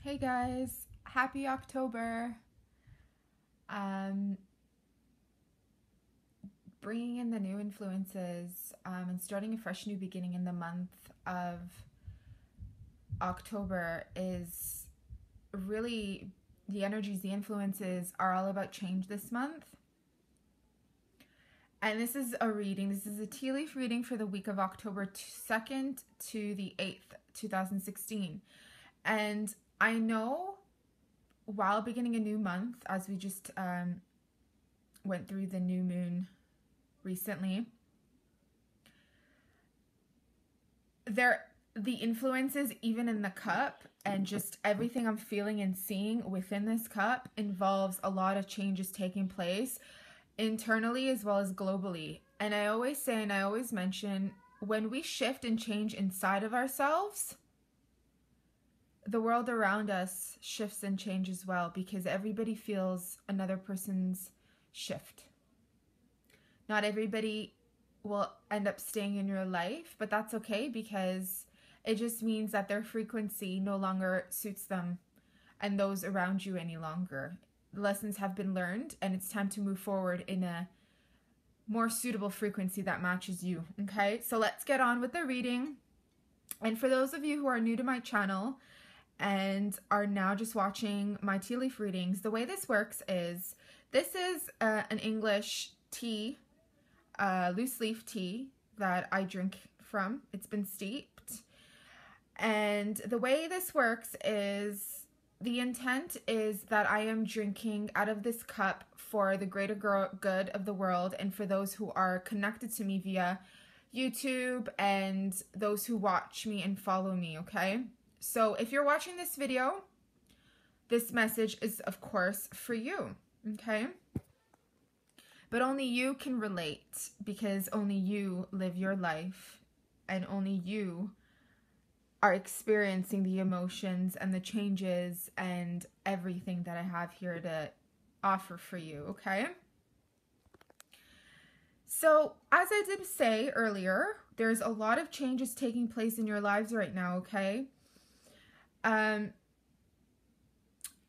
Hey guys, happy October. Um, Bringing in the new influences and starting a fresh new beginning in the month of October is really the energies, the influences are all about change this month. And this is a reading, this is a tea leaf reading for the week of October 2nd to the 8th, 2016. And I know while beginning a new month, as we just went through the new moon recently, the influences even in the cup and just everything I'm feeling and seeing within this cup involves a lot of changes taking place internally as well as globally. And I always say, and I always mention, when we shift and change inside of ourselves, the world around us shifts and changes as well, because everybody feels another person's shift. Not everybody will end up staying in your life, but that's okay, because it just means that their frequency no longer suits them and those around you any longer. The lessons have been learned, and it's time to move forward in a more suitable frequency that matches you. Okay, so let's get on with the reading. And for those of you who are new to my channel and are now just watching my tea leaf readings, the way this works is, this is an English tea, loose leaf tea that I drink from. It's been steeped. And the way this works is, the intent is that I am drinking out of this cup for the greater good of the world, and for those who are connected to me via YouTube and those who watch me and follow me, okay? So if you're watching this video, this message is of course for you, okay? But only you can relate, because only you live your life and only you are experiencing the emotions and the changes and everything that I have here to offer for you, okay? So, as I did say earlier, there's a lot of changes taking place in your lives right now, okay?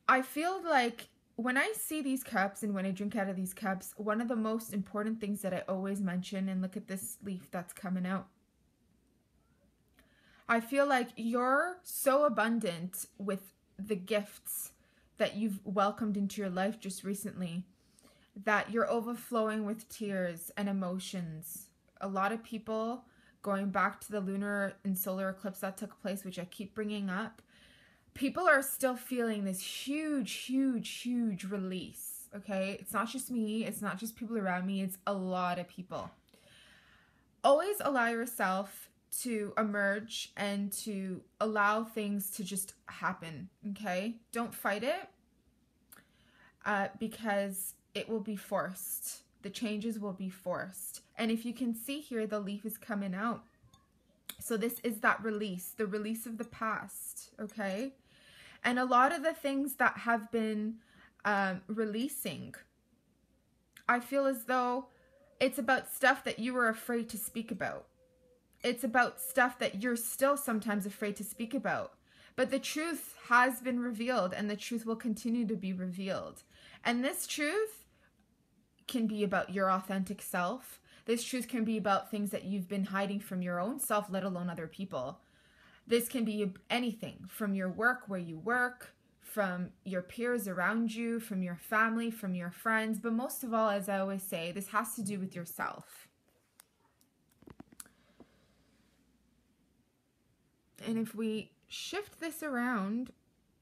I feel like when I see these cups and when I drink out of these cups, one of the most important things that I always mention, and look at this leaf that's coming out, I feel like you're so abundant with the gifts that you've welcomed into your life just recently that you're overflowing with tears and emotions. A lot of people, going back to the lunar and solar eclipse that took place, which I keep bringing up, people are still feeling this huge release, okay? It's not just me, it's not just people around me, it's a lot of people. Always allow yourself to emerge and to allow things to just happen, okay? Don't fight it, because it will be forced. The changes will be forced. And if you can see here, the leaf is coming out. So this is that release, the release of the past, okay? And a lot of the things that have been releasing, I feel as though it's about stuff that you were afraid to speak about. It's about stuff that you're still sometimes afraid to speak about. But the truth has been revealed, and the truth will continue to be revealed. And this truth can be about your authentic self. This truth can be about things that you've been hiding from your own self, let alone other people. This can be anything from your work, where you work, from your peers around you, from your family, from your friends. But most of all, as I always say, this has to do with yourself. And if we shift this around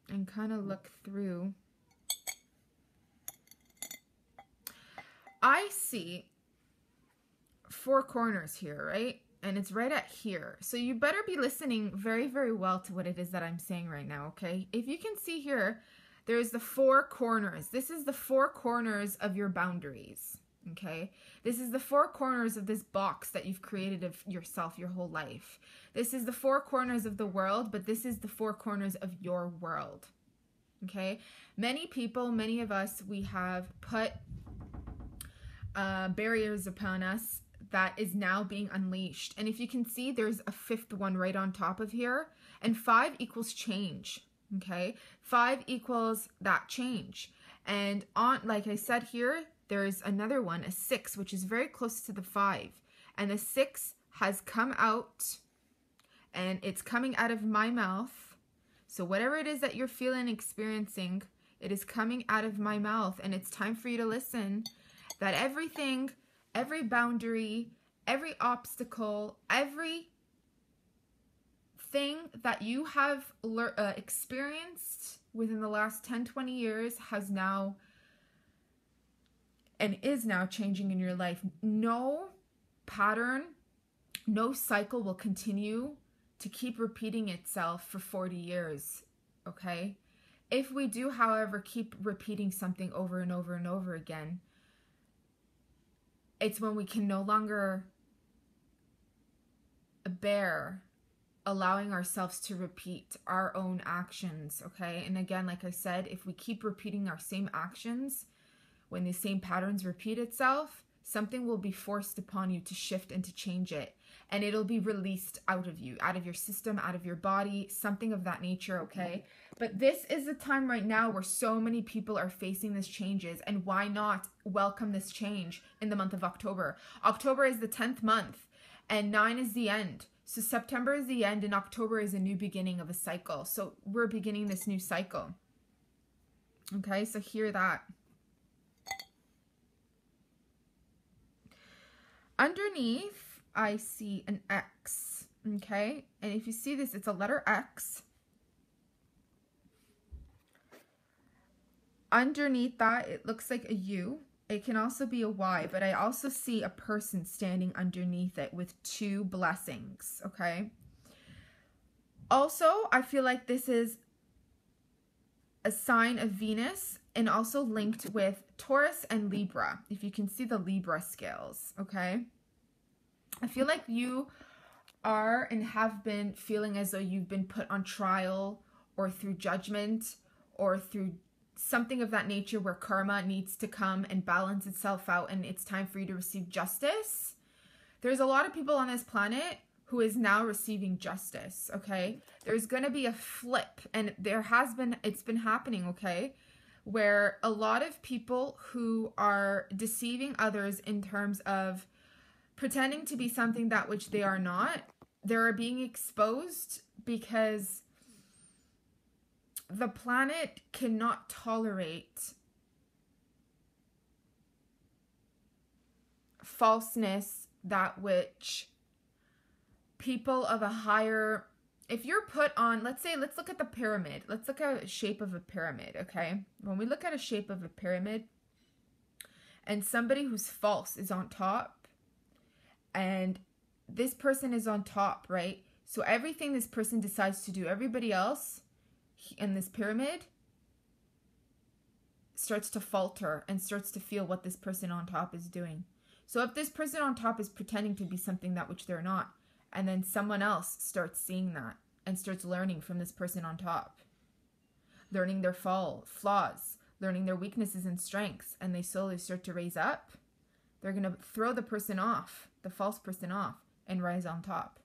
and kind of look through, I see 4 corners here, right? And it's right at here. So you better be listening very well to what it is that I'm saying right now, okay? If you can see here, there's the 4 corners. This is the 4 corners of your boundaries, okay? This is the 4 corners of this box that you've created of yourself your whole life. This is the 4 corners of the world, but this is the 4 corners of your world, okay? Many people, many of us, we have put barriers upon us that is now being unleashed. And if you can see, there's a 5th one right on top of here, and 5 equals change. Okay, 5 equals that change. And on, like I said here, there's another one, a 6, which is very close to the 5. And the 6 has come out, and it's coming out of my mouth. So whatever it is that you're feeling, experiencing, it is coming out of my mouth. And it's time for you to listen that everything, every boundary, every obstacle, every thing that you have experienced within the last 10-20 years has now and is now changing in your life. No pattern, no cycle will continue to keep repeating itself for 40 years, okay? If we do, however, keep repeating something over and over and over again, it's when we can no longer bear allowing ourselves to repeat our own actions, okay? And again, like I said, if we keep repeating our same actions, when the same patterns repeat itself, something will be forced upon you to shift and to change it. And it'll be released out of you, out of your system, out of your body, something of that nature, okay? But this is the time right now where so many people are facing these changes, and why not welcome this change in the month of October? October is the 10th month, and 9 is the end. So September is the end, and October is a new beginning of a cycle. So we're beginning this new cycle. Okay, so hear that. Underneath, I see an X, okay? And if you see this, it's a letter X. Underneath that, it looks like a U. It can also be a Y, but I also see a person standing underneath it with 2 blessings, okay? Also, I feel like this is a sign of Venus and also linked with Taurus and Libra, if you can see the Libra scales, okay? I feel like you are and have been feeling as though you've been put on trial or through judgment or through something of that nature where karma needs to come and balance itself out, and it's time for you to receive justice. There's a lot of people on this planet who is now receiving justice, okay? There's going to be a flip, and it's been happening, okay? Where a lot of people who are deceiving others in terms of pretending to be something that which they are not, they're being exposed because the planet cannot tolerate falseness, that which people of a higher, if you're put on, let's look at the pyramid. Let's look at a shape of a pyramid, okay? When we look at a shape of a pyramid and somebody who's false is on top and this person is on top, right? So everything this person decides to do, everybody else in this pyramid starts to falter and starts to feel what this person on top is doing. So if this person on top is pretending to be something that which they're not, and then someone else starts seeing that and starts learning from this person on top, learning their flaws, learning their weaknesses and strengths, and they slowly start to raise up, they're going to throw the person off, the false person off, and rise on top.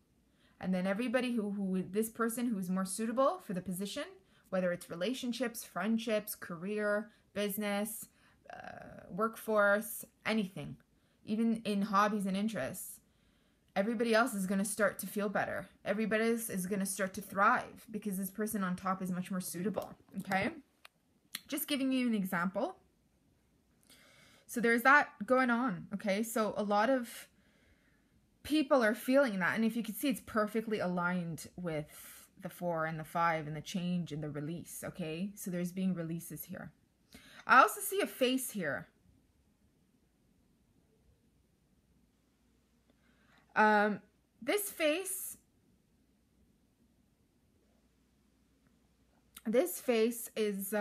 And then everybody this person who's more suitable for the position, whether it's relationships, friendships, career, business, workforce, anything, even in hobbies and interests, everybody else is going to start to feel better. Everybody else is going to start to thrive because this person on top is much more suitable, okay? Just giving you an example. So there's that going on, okay? So a lot of people are feeling that, and if you can see, it's perfectly aligned with the 4 and the 5 and the change and the release, okay? So there's being releases here. I also see a face here. This face is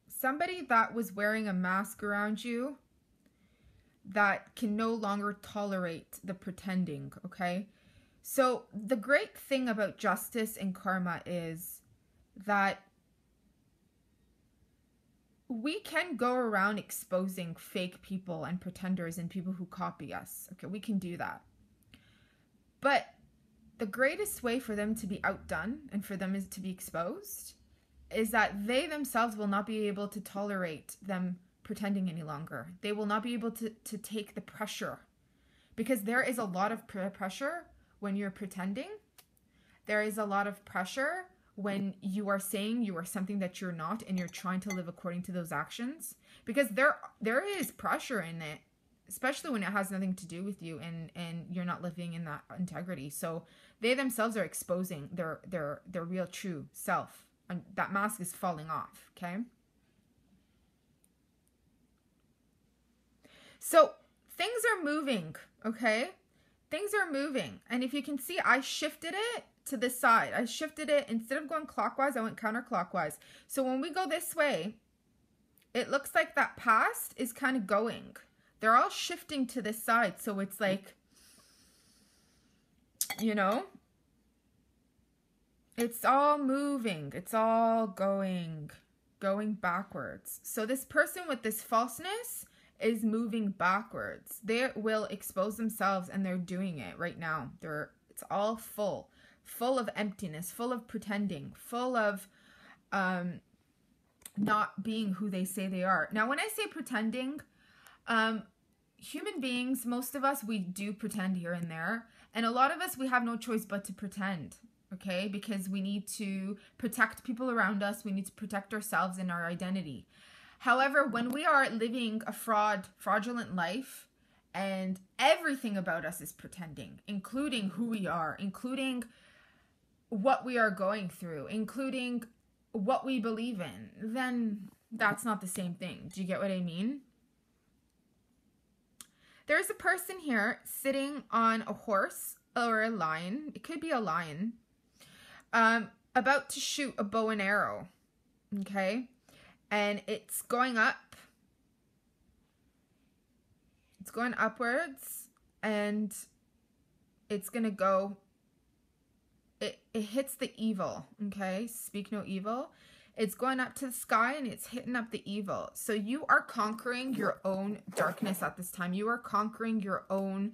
somebody that was wearing a mask around you that can no longer tolerate the pretending, okay? So the great thing about justice and karma is that we can go around exposing fake people and pretenders and people who copy us. Okay, we can do that. But the greatest way for them to be outdone and for them is to be exposed is that they themselves will not be able to tolerate them pretending any longer. They will not be able to take the pressure, because there is a lot of pressure when you're pretending. There is a lot of pressure when you are saying you are something that you're not and you're trying to live according to those actions, because there is pressure in it, especially when it has nothing to do with you and you're not living in that integrity. So they themselves are exposing their real true self, and that mask is falling off. Okay, so things are moving. Okay, things are moving, and if you can see, I shifted it to this side. I shifted it. Instead of going clockwise, I went counterclockwise. So when we go this way, it looks like that past is kind of going. They're all shifting to this side. So it's like, you know, it's all moving. It's all going backwards. So this person with this falseness is moving backwards. They will expose themselves, and they're doing it right now. It's all full of emptiness, full of pretending, full of not being who they say they are. Now, when I say pretending, human beings, most of us, we do pretend here and there. And a lot of us, we have no choice but to pretend, okay? Because we need to protect people around us. We need to protect ourselves and our identity. However, when we are living a fraudulent life, and everything about us is pretending, including who we are, including what we are going through, including what we believe in, then that's not the same thing. Do you get what I mean? There's a person here sitting on a horse or a lion. It could be a lion. About to shoot a bow and arrow. Okay? And it's going up. It's going upwards. And it's going to go. It hits the evil. Okay? Speak no evil. It's going up to the sky and it's hitting up the evil. So you are conquering your own darkness at this time. You are conquering your own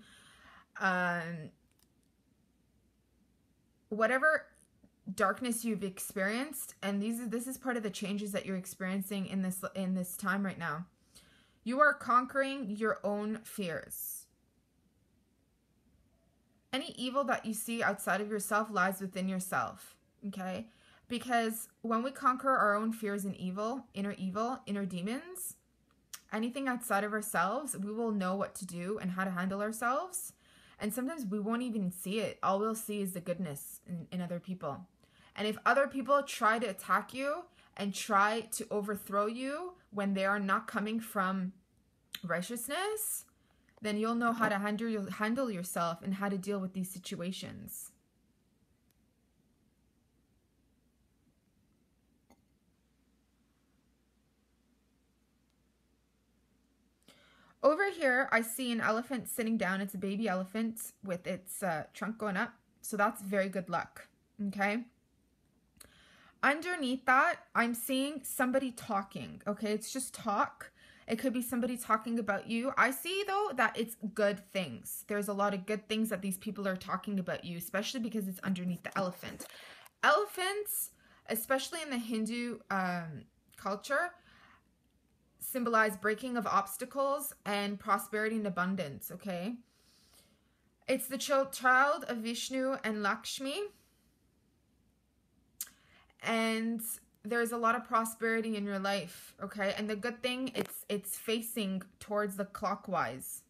whatever darkness you've experienced, and this is part of the changes that you're experiencing in this time right now. You are conquering your own fears. Any evil that you see outside of yourself lies within yourself. Okay? Because when we conquer our own fears and evil, inner demons, anything outside of ourselves, we will know what to do and how to handle ourselves. And sometimes we won't even see it. All we'll see is the goodness in other people. And if other people try to attack you and try to overthrow you when they are not coming from righteousness, then you'll know how to handle yourself and how to deal with these situations. Over here, I see an elephant sitting down. It's a baby elephant with its trunk going up. So that's very good luck. Okay. Underneath that, I'm seeing somebody talking. Okay. It's just talk. It could be somebody talking about you. I see, though, that it's good things. There's a lot of good things that these people are talking about you, especially because it's underneath the elephant. Elephants, especially in the Hindu culture, symbolize breaking of obstacles and prosperity and abundance, okay? It's the child of Vishnu and Lakshmi. And there's a lot of prosperity in your life, okay? And the good thing, it's facing towards the clockwise.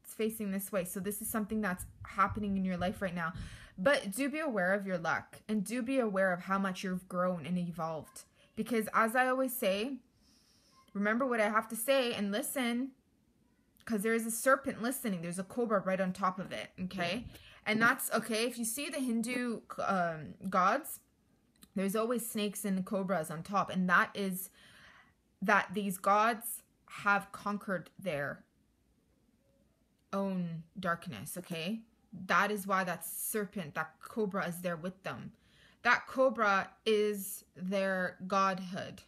It's facing this way. So this is something that's happening in your life right now. But do be aware of your luck, and do be aware of how much you've grown and evolved. Because as I always say, remember what I have to say and listen, because there is a serpent listening. There's a cobra right on top of it, okay? And that's, okay, if you see the Hindu gods, there's always snakes and cobras on top. And that is that these gods have conquered their own darkness, okay? That is why that serpent, that cobra is there with them. That cobra is their godhood,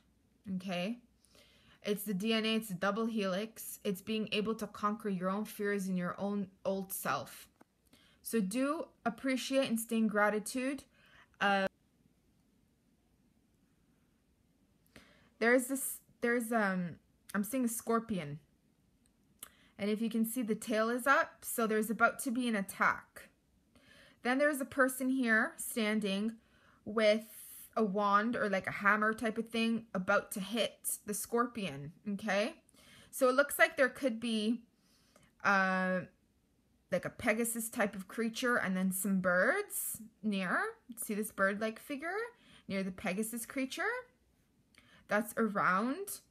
okay? It's the DNA, it's a double helix. It's being able to conquer your own fears and your own old self. So do appreciate and stay in gratitude. I'm seeing a scorpion. And if you can see, the tail is up, so there's about to be an attack. Then there's a person here standing with a wand or like a hammer type of thing about to hit the scorpion, okay? So it looks like there could be like a Pegasus type of creature and then some birds near. See this bird-like figure near the Pegasus creature? That's around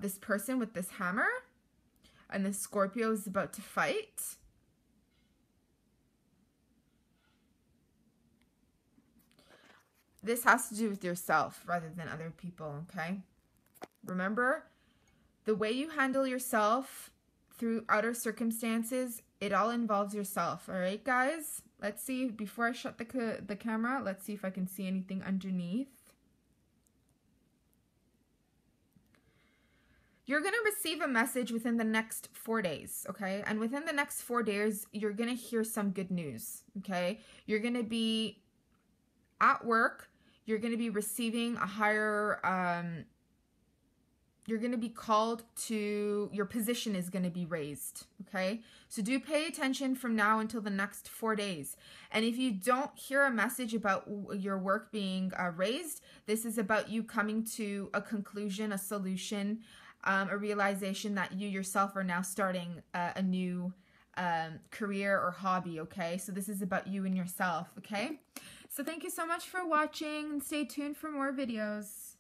this person with this hammer. And the Scorpio is about to fight. This has to do with yourself rather than other people, okay? Remember, the way you handle yourself through outer circumstances, it all involves yourself, all right, guys? Let's see, before I shut the camera, let's see if I can see anything underneath. You're going to receive a message within the next 4 days, okay? And within the next 4 days, you're going to hear some good news, okay? You're going to be at work. You're going to be receiving a higher, you're going to be called to, your position is going to be raised, okay? So do pay attention from now until the next 4 days. And if you don't hear a message about your work being raised, this is about you coming to a conclusion, a solution, a realization that you yourself are now starting a new career or hobby, okay? So this is about you and yourself, okay? So thank you so much for watching, and stay tuned for more videos.